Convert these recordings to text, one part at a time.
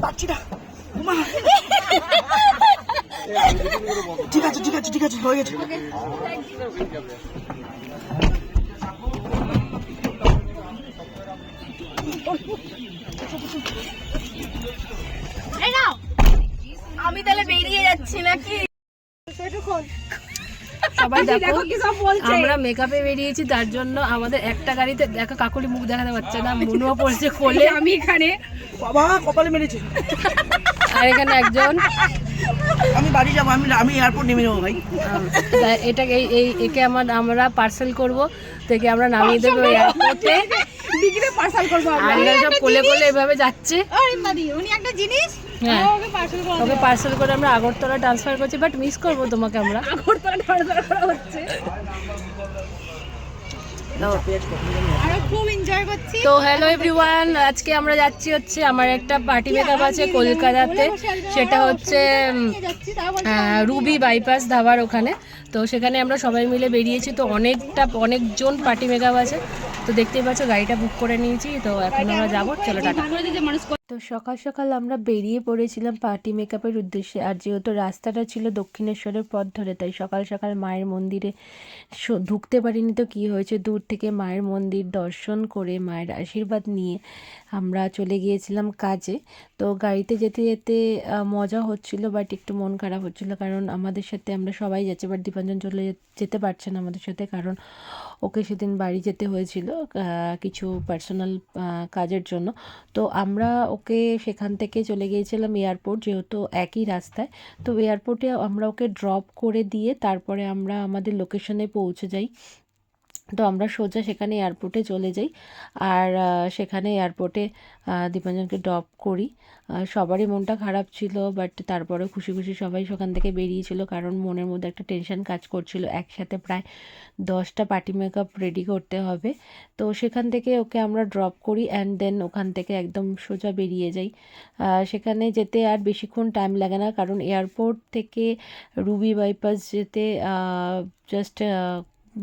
পাচ্ছি না। ঠিক আছে ঠিক আছে ঠিক আছে, হয়ে গেছে। আমি তাহলে বেরিয়ে যাচ্ছি নাকি? সবাই দেখো আমরা মেকআপে বেরিয়েছি, তার জন্য আমাদের একটা গাড়িতে দেখো কাকুলি মুখ দেখাতে পারছে না, মনুয়া পড়ছে কোলে, আমি এখানে বাবা কপালে মেরেছে। আর এখানে একজন। আমি বাড়ি যাবো, আমি এয়ারপোর্ট নেমে যাবো ভাই। এটাকে একে আমরা পার্সেল করবো, থেকে আমরা নামিয়ে দেবো এয়ারপোর্টে, পার্সেল করবো আমরা সব কোলে কোলে এভাবে যাচ্ছে। উনি একটা জিনিস হ্যাঁ ওকে পার্সেল করে আমরা আগরতলা ট্রান্সফার করছি, বাট মিস করবো তোমাকে আমরা। আগরতলা ট্রান্সফার করা হচ্ছে, খুব এনজয় করছি। তো হ্যালো এভরিওয়ান, আজকে আমরা যাচ্ছি হচ্ছে আমার একটা পার্টি মেকআপ আছে কলকাতাতে, সেটা হচ্ছে রুবি বাইপাস ধাবার ওখানে। তো সেখানে আমরা সবাই মিলে বেরিয়েছি, তো অনেকজন পার্টি মেকআপ আছে। তো দেখতেই পাচ্ছ গাড়িটা বুক করে নিয়েছি, তো এখন আমরা যাবো, চলো টাটা। তো সকাল সকাল আমরা বেরিয়ে পড়েছিলাম পার্টি মেকআপের উদ্দেশ্যে, আর যেহেতু রাস্তাটা ছিল দক্ষিণেশ্বরের পথ ধরে, তাই সকাল সকাল মায়ের মন্দিরে ঢুকতে পারিনি। তো কী হয়েছে, দূর থেকে মায়ের মন্দির দর্শন করে মায়ের আশীর্বাদ নিয়ে আমরা চলে গিয়েছিলাম কাজে। তো গাড়িতে যেতে যেতে মজা হচ্ছিল, বাট একটু মন খারাপ হচ্ছিল, কারণ আমাদের সাথে আমরা সবাই যাচ্ছি, বাট দীপাঞ্জন চলে যেতে পারছে না আমাদের সাথে, কারণ ওকে সেদিন বাড়ি যেতে হয়েছিল কিছু পার্সোনাল কাজের জন্য। তো আমরা ওকে সেখান থেকে চলে গিয়েছিলাম এয়ারপোর্ট, যেহেতু একই রাস্তায়। তো এয়ারপোর্টে আমরা ওকে ড্রপ করে দিয়ে তারপরে আমরা আমাদের লোকেশনে পৌঁছে যাই। তো আমরা সোজা সেখানে এয়ারপোর্টে চলে যাই, আর সেখানে এয়ারপোর্টে দীপাঞ্জনকে ড্রপ করি। সবারই মনটা খারাপ ছিল, বাট তারপরে খুশি খুশি সবাই সেখান থেকে বেরিয়েছিল, কারণ মনের মধ্যে একটা টেনশন কাজ করছিল, একসাথে প্রায় 10টা পার্টি মেকআপ রেডি করতে হবে। তো সেখান থেকে ওকে আমরা ড্রপ করি, অ্যান্ড দেন ওখান থেকে একদম সোজা বেরিয়ে যাই। সেখানে যেতে আর বেশিক্ষণ টাইম লাগে না, কারণ এয়ারপোর্ট থেকে রুবি বাইপাস যেতে জাস্ট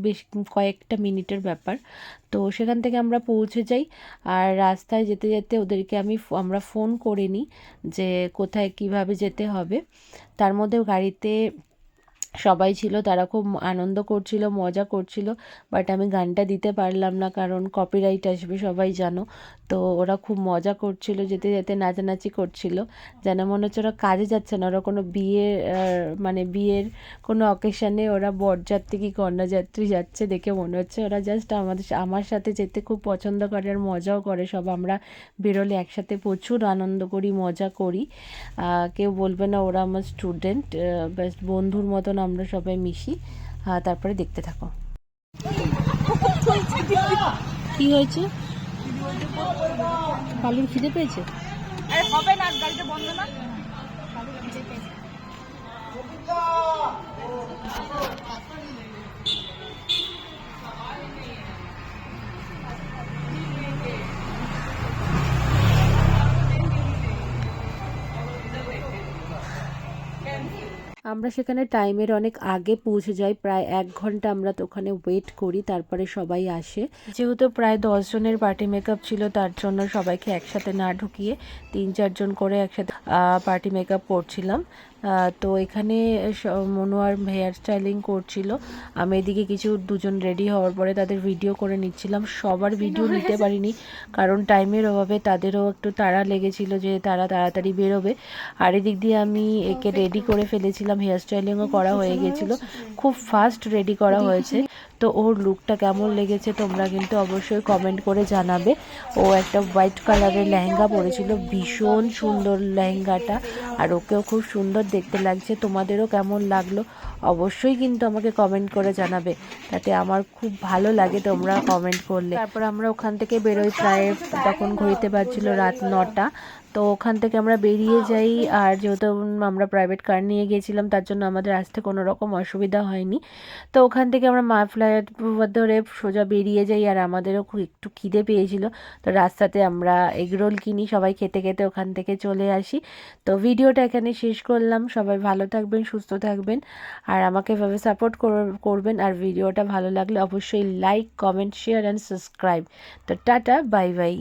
বেশ কয়েকটা মিনিটের ব্যাপার। তো সেখান থেকে আমরা পৌঁছে যাই, আর রাস্তায় যেতে যেতে ওদেরকে আমরা ফোন করে নিই যে কোথায় কিভাবে যেতে হবে। তার মধ্যে গাড়িতে সবাই ছিল, তারা খুব আনন্দ করছিল, মজা করছিল, বাট আমি গানটা দিতে পারলাম না, কারণ কপিরাইট আসবে সবাই জানো। তো ওরা খুব মজা করছিল, যেতে যেতে নাচানাচি করছিল, যেন মনে হচ্ছে ওরা কাজে যাচ্ছে না, ওরা কোনো বিয়ের কোনো অকেশানে ওরা বরযাত্রী কি কন্যাযাত্রী যাচ্ছে দেখে মনে হচ্ছে। ওরা জাস্ট আমার সাথে যেতে খুব পছন্দ করে আর মজাও করে। সব আমরা বেরোলে একসাথে প্রচুর আনন্দ করি, মজা করি। কেউ বলবে না ওরা আমার স্টুডেন্ট, ব্যাস বন্ধুর মতন আমরা সবাই মিশি। তারপরে দেখতে থাকো। কি হয়েছে, কালুর খিদে পেয়েছে? হবে না, গাড়িটা বন্ধ না। আমরা সেখানে টাইমের অনেক আগে পৌঁছে যাই, প্রায় 1 ঘন্টা আমরা তো ওখানে ওয়েট করি, তারপরে সবাই আসে। যেহেতু প্রায় 10 জনের পার্টি মেকআপ ছিল, তার জন্য সবাইকে একসাথে না ঢুকিয়ে 3-4 জন করে একসাথে পার্টি মেকআপ করছিলাম। তো এখানে মনোয়ার হেয়ার স্টাইলিং করছিল, আমি এদিকে কিছু 2জন রেডি হওয়ার পরে তাদের ভিডিও করে নিচ্ছিলাম। সবার ভিডিও নিতে পারিনি, কারণ টাইমের অভাবে তাদেরও একটু তাড়া লেগেছিল যে তারা তাড়াতাড়ি বেরোবে। আর এদিক দিয়ে আমি একে রেডি করে ফেলেছিলাম, হেয়ার স্টাইলিংও করা হয়ে গেছিলো, খুব ফাস্ট রেডি করা হয়েছে। তো ওর লুকটা কেমন লেগেছে তোমরা কিন্তু অবশ্যই কমেন্ট করে জানাবে। ও একটা হোয়াইট কালারের লেহেঙ্গা পরেছিল, ভীষণ সুন্দর লেহেঙ্গাটা, আর ওকেও খুব সুন্দর দেখতে লাগছে। তোমাদেরও কেমন লাগলো অবশ্যই কিন্তু আমাকে কমেন্ট করে জানাবে, তাতে আমার খুব ভালো লাগে তোমরা কমেন্ট করলে। তারপর আমরা ওখান থেকে বেরোই, প্রায় তখন ঘড়িতে বাজছিল রাত 9টা। তো ওখান থেকে আমরা বেরিয়ে যাই, আর যেহেতু আমরা প্রাইভেট কার নিয়ে গিয়েছিলাম, তার জন্য আমাদের আসতে কোনো রকম অসুবিধা হয়নি। তো ওখান থেকে আমরা ফ্লাইওভার ধরে সোজা বেরিয়ে যাই, আর আমাদেরও একটু খিদে পেয়েছিল, তো রাস্তাতে আমরা এগরোল কিনি, সবাই খেতে খেতে ওখান থেকে চলে আসি। তো ভিডিওটা এখানে শেষ করলাম, সবাই ভালো থাকবেন, সুস্থ থাকবেন, আর আমাকে এভাবে সাপোর্ট করবেন। আর ভিডিওটা ভালো লাগলে অবশ্যই like, comment, share and subscribe. তো টাটা, বাই বাই।